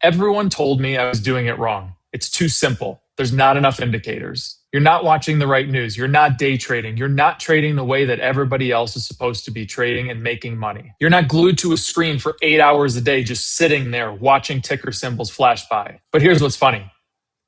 Everyone told me I was doing it wrong. It's too simple. There's not enough indicators. You're not watching the right news. You're not day trading. You're not trading the way that everybody else is supposed to be trading and making money. You're not glued to a screen for 8 hours a day just sitting there watching ticker symbols flash by. But here's what's funny.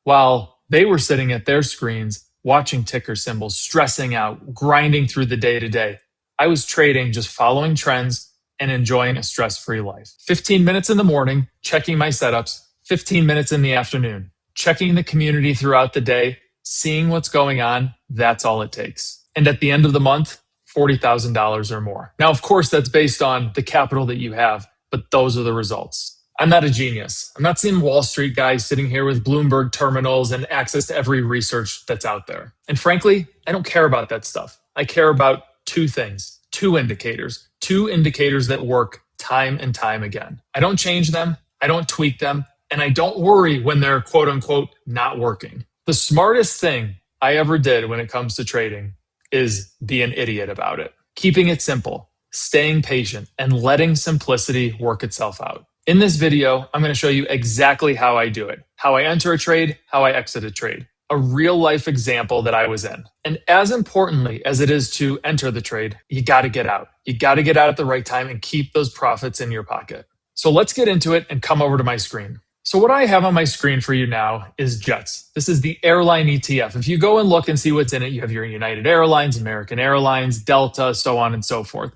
While they were sitting at their screens, watching ticker symbols, stressing out, grinding through the day to day, I was trading, just following trends and enjoying a stress-free life. 15 minutes in the morning, checking my setups, 15 minutes in the afternoon, checking the community throughout the day, seeing what's going on. That's all it takes. And at the end of the month, $40,000 or more. Now, of course, that's based on the capital that you have, but those are the results. I'm not a genius. I'm not some Wall Street guy sitting here with Bloomberg terminals and access to every research that's out there. And frankly, I don't care about that stuff. I care about two things, two indicators that work time and time again. I don't change them. I don't tweak them. And I don't worry when they're quote unquote not working. The smartest thing I ever did when it comes to trading is be an idiot about it. Keeping it simple, staying patient, and letting simplicity work itself out. In this video, I'm going to show you exactly how I do it, how I enter a trade, how I exit a trade, a real life example that I was in. And as importantly as it is to enter the trade, you got to get out. You got to get out at the right time and keep those profits in your pocket. So let's get into it and come over to my screen. So what I have on my screen for you now is JETS. This is the airline ETF. If you go and look and see what's in it, you have your United Airlines, American Airlines, Delta, so on and so forth.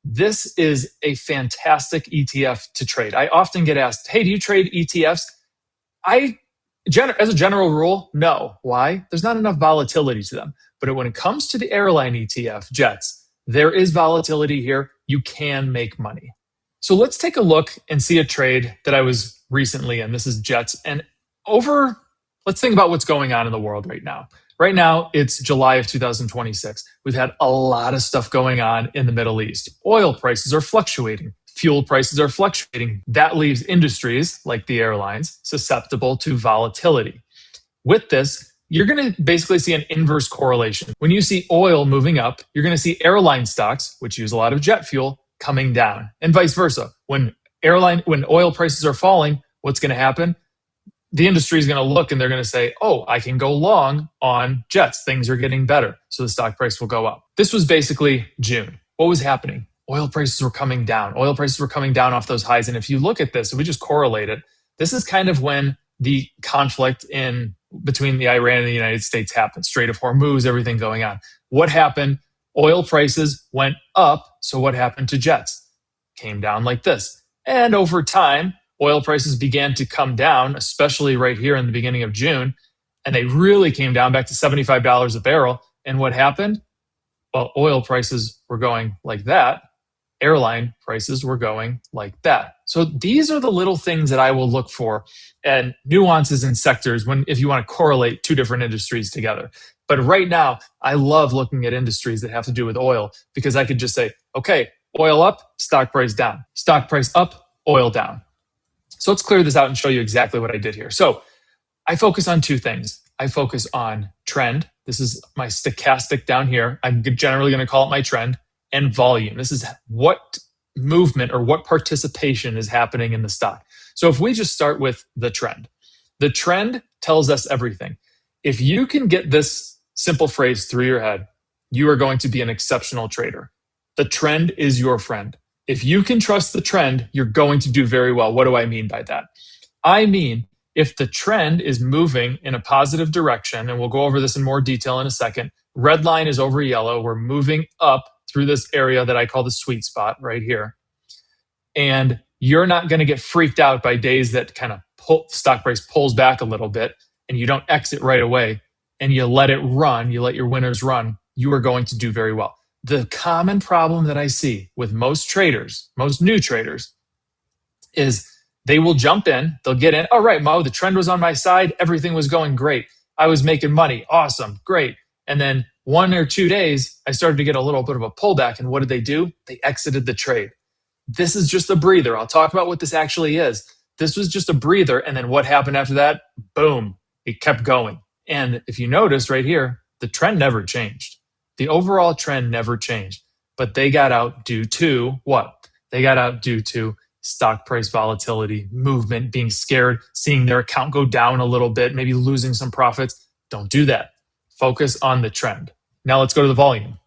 This is a fantastic ETF to trade. I often get asked, hey, do you trade ETFs? As a general rule, no. Why? There's not enough volatility to them. But when it comes to the airline ETF, JETS, there is volatility here. You can make money. So let's take a look and see a trade that I was recently in. This is JETS. And let's think about what's going on in the world right now. Right now, it's July of 2026. We've had a lot of stuff going on in the Middle East. Oil prices are fluctuating. Fuel prices are fluctuating. That leaves industries like the airlines susceptible to volatility. With this, you're going to basically see an inverse correlation. When you see oil moving up, you're going to see airline stocks, which use a lot of jet fuel, coming down, and vice versa. When oil prices are falling, what's going to happen? The industry is going to look and they're going to say, oh, I can go long on jets. Things are getting better. So the stock price will go up. This was basically June. What was happening? Oil prices were coming down. Oil prices were coming down off those highs. And if you look at this, if we just correlate it, this is kind of when the conflict between the Iran and the United States happened. Strait of Hormuz, everything going on. What happened? Oil prices went up. So what happened to jets? Came down like this. And over time, oil prices began to come down, especially right here in the beginning of June, and they really came down back to $75 a barrel. And what happened? Well, oil prices were going like that. Airline prices were going like that. So these are the little things that I will look for and nuances in sectors if you want to correlate two different industries together. But right now, I love looking at industries that have to do with oil because I could just say, okay, oil up, stock price down. Stock price up, oil down. So let's clear this out and show you exactly what I did here. So I focus on two things. I focus on trend. This is my stochastic down here. I'm generally going to call it my trend. And volume. This is what movement or what participation is happening in the stock. So if we just start with the trend tells us everything. If you can get this simple phrase through your head, you are going to be an exceptional trader. The trend is your friend. If you can trust the trend, you're going to do very well. What do I mean by that? I mean, if the trend is moving in a positive direction, and we'll go over this in more detail in a second, red line is over yellow. We're moving up through this area that I call the sweet spot right here. And you're not going to get freaked out by days that kind of stock price pulls back a little bit and you don't exit right away and you let it run, you let your winners run, you are going to do very well. The common problem that I see with most traders, most new traders, is they will jump in, they'll get in, all right, Mo, the trend was on my side, everything was going great. I was making money, awesome, great. And then 1 or 2 days, I started to get a little bit of a pullback. And what did they do? They exited the trade. This is just a breather. I'll talk about what this actually is. This was just a breather. And then what happened after that? Boom, it kept going. And if you notice right here, the trend never changed. The overall trend never changed. But they got out due to what? They got out due to stock price volatility, movement, being scared, seeing their account go down a little bit, maybe losing some profits. Don't do that. Focus on the trend. Now let's go to the volume.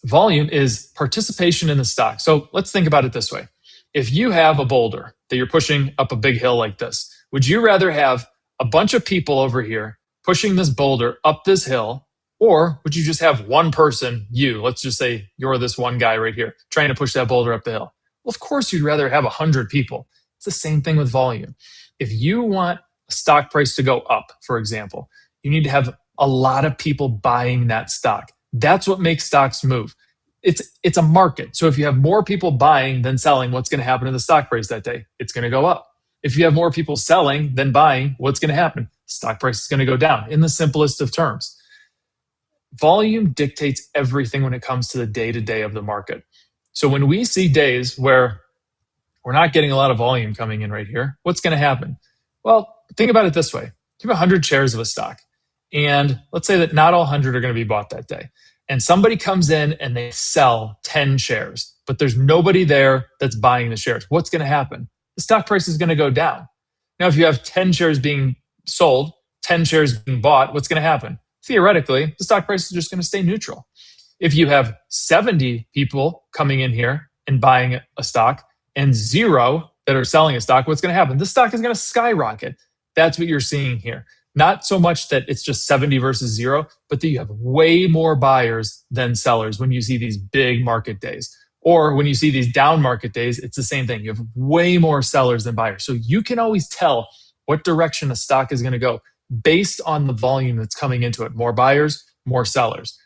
Volume is participation in the stock. So let's think about it this way. If you have a boulder that you're pushing up a big hill like this, would you rather have a bunch of people over here pushing this boulder up this hill, or would you just have one person, you, let's just say you're this one guy right here, trying to push that boulder up the hill? Well, of course, you'd rather have 100 people. It's the same thing with volume. If you want a stock price to go up, for example, you need to have a lot of people buying that stock. That's what makes stocks move. It's a market. So if you have more people buying than selling, what's going to happen to the stock price that day? It's going to go up. If you have more people selling than buying, what's going to happen? Stock price is going to go down, in the simplest of terms. Volume dictates everything when it comes to the day-to-day of the market. So when we see days where we're not getting a lot of volume coming in right here, what's going to happen? Well, think about it this way. You have 100 shares of a stock, and let's say that not all 100 are going to be bought that day. And somebody comes in and they sell 10 shares, but there's nobody there that's buying the shares. What's going to happen? The stock price is going to go down. Now, if you have 10 shares being sold, 10 shares being bought, what's going to happen? Theoretically, the stock price is just going to stay neutral. If you have 70 people coming in here and buying a stock and 0 that are selling a stock, what's going to happen? The stock is going to skyrocket. That's what you're seeing here. Not so much that it's just 70 versus 0, but that you have way more buyers than sellers when you see these big market days. Or when you see these down market days, it's the same thing. You have way more sellers than buyers. So you can always tell what direction a stock is going to go based on the volume that's coming into it. More buyers, more sellers.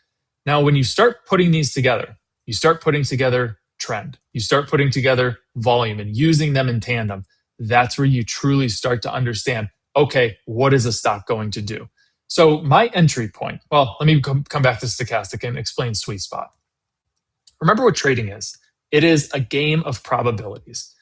Now, when you start putting these together, you start putting together trend. You start putting together volume and using them in tandem. That's where you truly start to understand, okay, what is a stock going to do? So my entry point, well, let me come back to stochastic and explain sweet spot. Remember what trading is. It is a game of probabilities.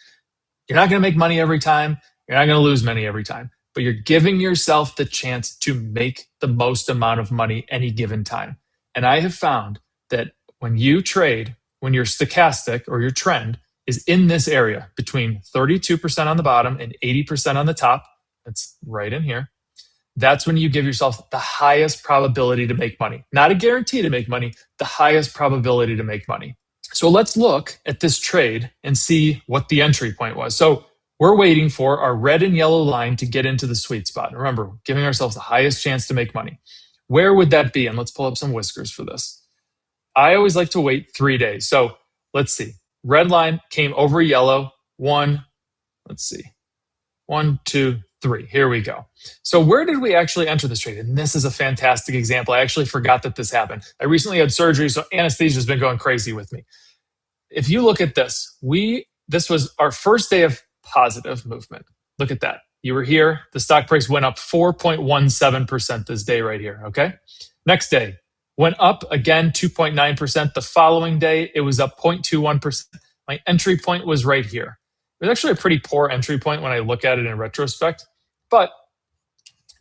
You're not going to make money every time. You're not going to lose money every time, but you're giving yourself the chance to make the most amount of money any given time. And I have found that when you trade, when your stochastic or your trend is in this area between 32% on the bottom and 80% on the top, that's right in here, that's when you give yourself the highest probability to make money. Not a guarantee to make money, the highest probability to make money. So let's look at this trade and see what the entry point was. So we're waiting for our red and yellow line to get into the sweet spot. Remember, giving ourselves the highest chance to make money. Where would that be? And let's pull up some whiskers for this. I always like to wait 3 days. So let's see. Red line came over yellow. 1, 2, 3. Here we go. So where did we actually enter this trade? And this is a fantastic example. I actually forgot that this happened. I recently had surgery, so anesthesia has been going crazy with me. If you look at this, this was our first day of positive movement. Look at that. You were here. The stock price went up 4.17% this day right here, okay? Next day, went up again 2.9%. The following day, it was up 0.21%. My entry point was right here. It was actually a pretty poor entry point when I look at it in retrospect. But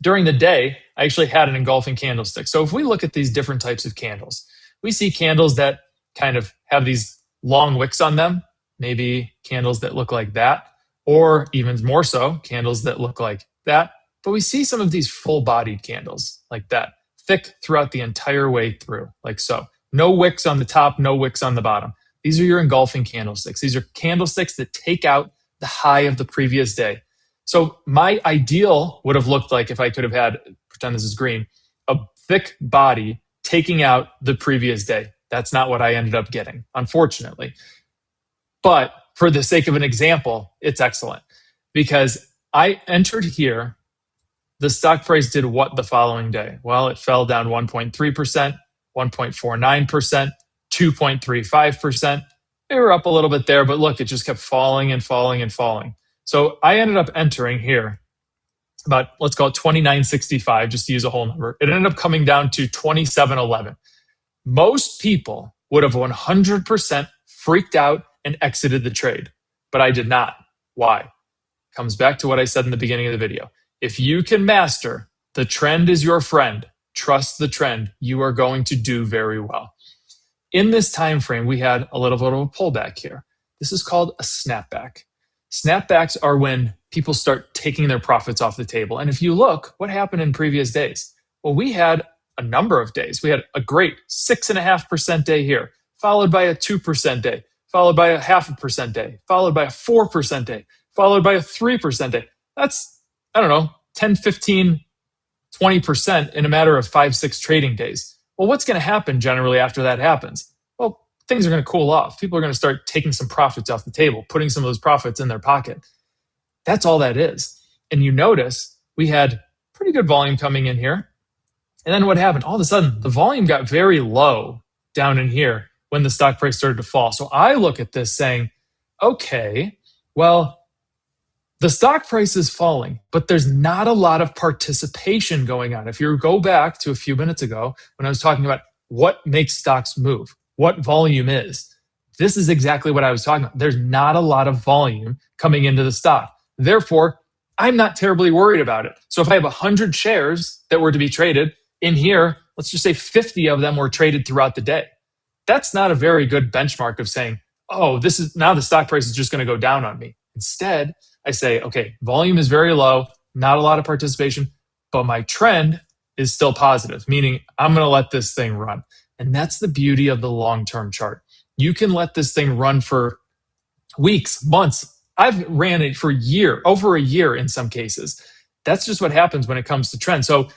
during the day, I actually had an engulfing candlestick. So if we look at these different types of candles, we see candles that kind of have these long wicks on them, maybe candles that look like that, or even more so, candles that look like that. But we see some of these full-bodied candles like that, thick throughout the entire way through, like so. No wicks on the top, no wicks on the bottom. These are your engulfing candlesticks. These are candlesticks that take out the high of the previous day. So my ideal would have looked like, if I could have had, pretend this is green, a thick body taking out the previous day. That's not what I ended up getting, unfortunately. But for the sake of an example, it's excellent because I entered here. The stock price did what the following day? Well, it fell down 1.3%, 1.49%, 2.35%. They were up a little bit there, but look, it just kept falling and falling and falling. So I ended up entering here about, let's call it 29.65, just to use a whole number. It ended up coming down to 27.11. Most people would have 100% freaked out and exited the trade, but I did not. Why? Comes back to what I said in the beginning of the video. If you can master the trend is your friend, trust the trend, you are going to do very well. In this time frame, we had a little bit of a pullback here. This is called a snapback. Snapbacks are when people start taking their profits off the table. And if you look, what happened in previous days? Well, we had a number of days. We had a great 6.5% day here, followed by a 2% day, followed by a 0.5% day, followed by a 4% day, followed by a 3% day. That's, I don't know, 10, 15, 20% in a matter of 5, 6 trading days. Well, what's going to happen generally after that happens? Well, things are going to cool off. People are going to start taking some profits off the table, putting some of those profits in their pocket. That's all that is. And you notice we had pretty good volume coming in here. And then what happened? All of a sudden, the volume got very low down in here when the stock price started to fall. So I look at this saying, okay, well, the stock price is falling, but there's not a lot of participation going on. If you go back to a few minutes ago when I was talking about what makes stocks move, what volume is, this is exactly what I was talking about. There's not a lot of volume coming into the stock. Therefore, I'm not terribly worried about it. So if I have 100 shares that were to be traded in here, let's just say 50 of them were traded throughout the day. That's not a very good benchmark of saying, oh, this is now the stock price is just going to go down on me. Instead, I say, okay, volume is very low, not a lot of participation, but my trend is still positive, meaning I'm going to let this thing run. And that's the beauty of the long-term chart. You can let this thing run for weeks, months. I've ran it for over a year in some cases. That's just what happens when it comes to trend. So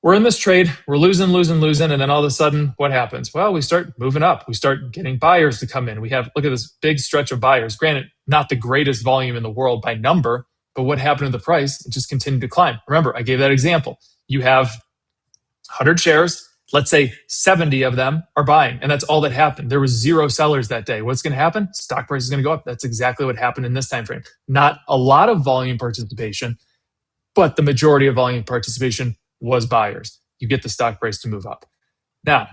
we're in this trade, we're losing, and then all of a sudden, what happens? Well, we start moving up. We start getting buyers to come in. We have, look at this big stretch of buyers. Granted, not the greatest volume in the world by number, but what happened to the price? It just continued to climb. Remember, I gave that example. You have 100 shares. Let's say 70 of them are buying, and that's all that happened. There was 0 sellers that day. What's going to happen? Stock price is going to go up. That's exactly what happened in this time frame. Not a lot of volume participation, but the majority of volume participation was buyers. You get the stock price to move up. Now,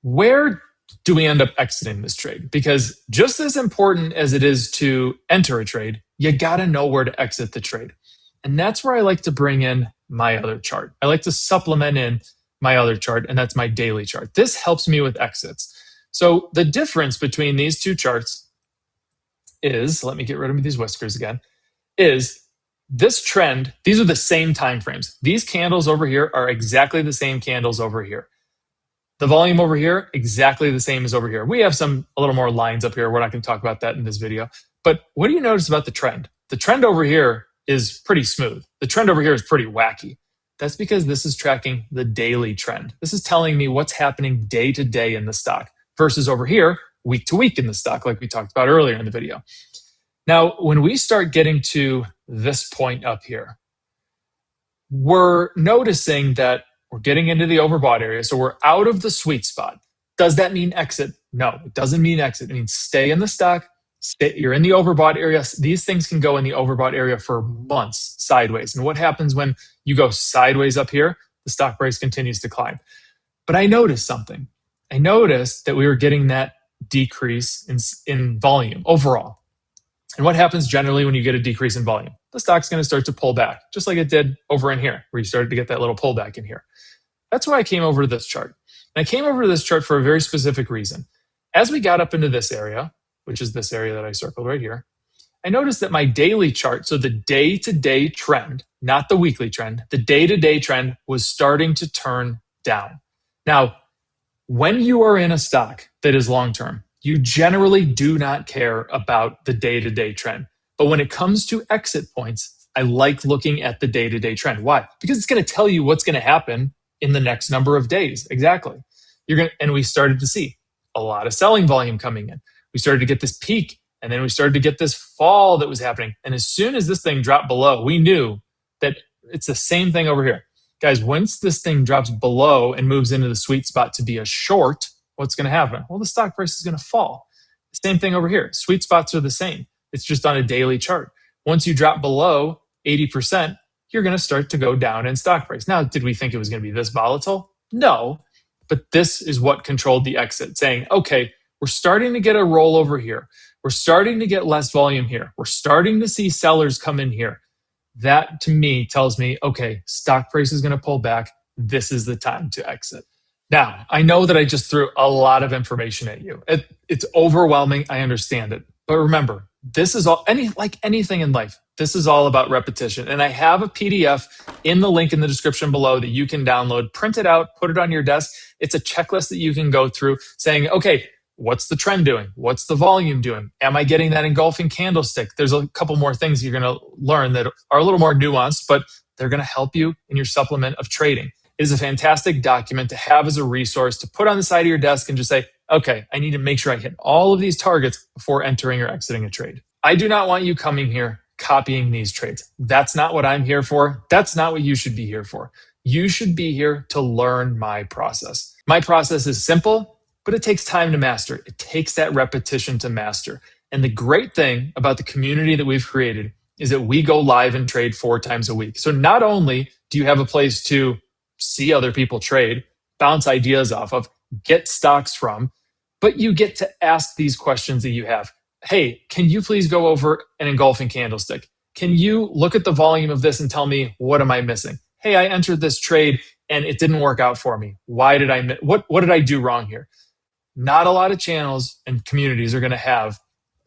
where do we end up exiting this trade? Because just as important as it is to enter a trade, you got to know where to exit the trade. And that's where I like to bring in my other chart. I like to supplement in my other chart, and that's my daily chart. This helps me with exits. So the difference between these two charts is, let me get rid of these whiskers again, is this trend, these are the same time frames. These candles over here are exactly the same candles over here. The volume over here, exactly the same as over here. We have a little more lines up here. We're not going to talk about that in this video. But what do you notice about the trend? The trend over here is pretty smooth. The trend over here is pretty wacky. That's because this is tracking the daily trend. This is telling me what's happening day to day in the stock versus over here, week to week in the stock, like we talked about earlier in the video. Now, when we start getting to this point up here, we're noticing that we're getting into the overbought area. So we're out of the sweet spot. Does that mean exit? No, it doesn't mean exit. It means stay in the stock. You're in the overbought area. These things can go in the overbought area for months sideways. And what happens when you go sideways up here? The stock price continues to climb. But I noticed something. I noticed that we were getting that decrease in volume overall. And what happens generally when you get a decrease in volume? The stock's going to start to pull back, just like it did over in here, where you started to get that little pullback in here. That's why I came over to this chart. And I came over to this chart for a very specific reason. As we got up into this area, which is this area that I circled right here, I noticed that my daily chart, so the day-to-day trend, not the weekly trend, the day-to-day trend was starting to turn down. Now, when you are in a stock that is long-term, you generally do not care about the day-to-day trend. But when it comes to exit points, I like looking at the day-to-day trend. Why? Because it's going to tell you what's going to happen in the next number of days. Exactly. And we started to see a lot of selling volume coming in. We started to get this peak, and then we started to get this fall that was happening. And as soon as this thing dropped below, we knew that it's the same thing over here. Guys, once this thing drops below and moves into the sweet spot to be a short, what's going to happen? Well, the stock price is going to fall. Same thing over here. Sweet spots are the same. It's just on a daily chart. Once you drop below 80%, you're going to start to go down in stock price. Now, did we think it was going to be this volatile? No, but this is what controlled the exit, saying, okay, we're starting to get a roll over here. We're starting to get less volume here. We're starting to see sellers come in here. That, to me, tells me, okay, stock price is going to pull back. This is the time to exit. Now, I know that I just threw a lot of information at you. It's overwhelming. I understand it. But remember, this is all like anything in life. This is all about repetition. And I have a PDF in the link in the description below that you can download, print it out, put it on your desk. It's a checklist that you can go through saying, okay, what's the trend doing? What's the volume doing? Am I getting that engulfing candlestick? There's a couple more things you're going to learn that are a little more nuanced, but they're going to help you in your supplement of trading. It is a fantastic document to have as a resource to put on the side of your desk and just say, okay, I need to make sure I hit all of these targets before entering or exiting a trade. I do not want you coming here copying these trades. That's not what I'm here for. That's not what you should be here for. You should be here to learn my process. My process is simple, but it takes time to master. It takes that repetition to master. And the great thing about the community that we've created is that we go live and trade 4 times a week. So not only do you have a place to see other people trade, bounce ideas off of, get stocks from, but you get to ask these questions that you have. Hey, can you please go over an engulfing candlestick? Can you look at the volume of this and tell me, what am I missing? Hey, I entered this trade and it didn't work out for me. Why did I what did I do wrong here? Not a lot of channels and communities are going to have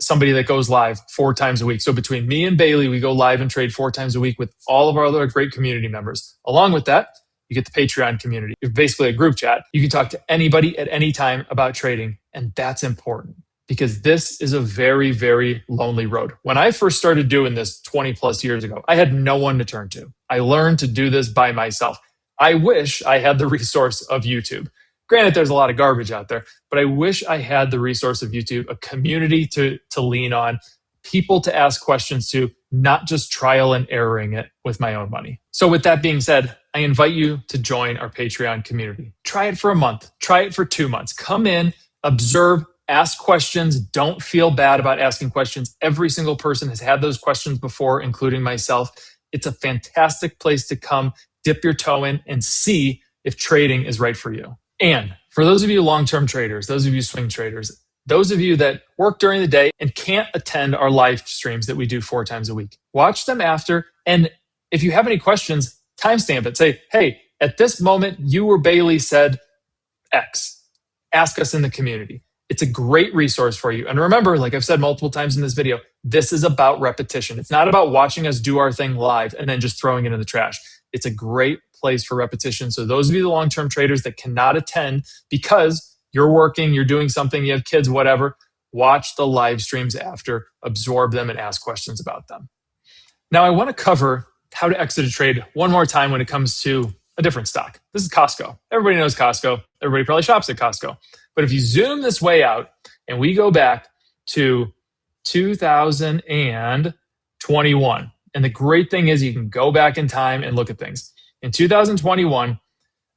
somebody that goes live 4 times a week. So between me and Bailey, we go live and trade 4 times a week with all of our other great community members. Along with that, you get the Patreon community. It's basically a group chat. You can talk to anybody at any time about trading. And that's important because this is a very, very lonely road. When I first started doing this 20 plus years ago, I had no one to turn to. I learned to do this by myself. I wish I had the resource of YouTube. Granted, there's a lot of garbage out there, but I wish I had the resource of YouTube, a community to lean on, people to ask questions to, not just trial and erroring it with my own money. So with that being said, I invite you to join our Patreon community. Try it for a month. Try it for 2 months. Come in, observe, ask questions. Don't feel bad about asking questions. Every single person has had those questions before, including myself. It's a fantastic place to come, dip your toe in, and see if trading is right for you. And for those of you long-term traders, those of you swing traders, those of you that work during the day and can't attend our live streams that we do 4 times a week, watch them after. And if you have any questions, timestamp it. Say, hey, at this moment, you or Bailey said X. Ask us in the community. It's a great resource for you. And remember, like I've said multiple times in this video, this is about repetition. It's not about watching us do our thing live and then just throwing it in the trash. It's a great place for repetition. So those of you, the long-term traders that cannot attend because you're working, you're doing something, you have kids, whatever, watch the live streams after, absorb them, and ask questions about them. Now, I want to cover how to exit a trade one more time when it comes to a different stock. This is Costco. Everybody knows Costco. Everybody probably shops at Costco. But if you zoom this way out and we go back to 2021, and the great thing is you can go back in time and look at things. In 2021,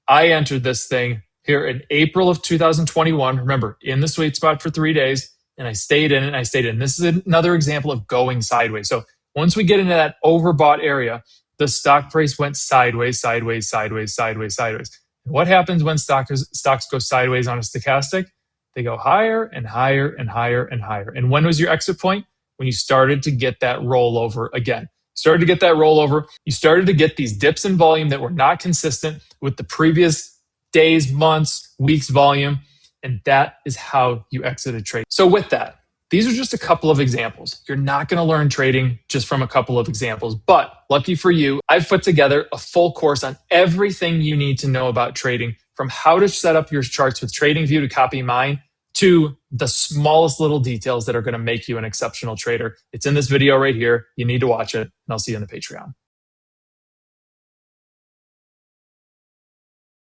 I entered this thing here in April of 2021. Remember, in the sweet spot for 3 days, and I stayed in it and I stayed in. This is another example of going sideways. So once we get into that overbought area, the stock price went sideways, sideways, sideways, sideways, sideways. And what happens when stocks go sideways on a stochastic? They go higher and higher and higher and higher. And when was your exit point? When you started to get that rollover again. Started to get that rollover. You started to get these dips in volume that were not consistent with the previous days, months, weeks volume. And that is how you exit a trade. So with that, these are just a couple of examples. You're not going to learn trading just from a couple of examples, but lucky for you, I've put together a full course on everything you need to know about trading, from how to set up your charts with TradingView to copy mine, to the smallest little details that are going to make you an exceptional trader. It's in this video right here. You need to watch it, and I'll see you in the Patreon.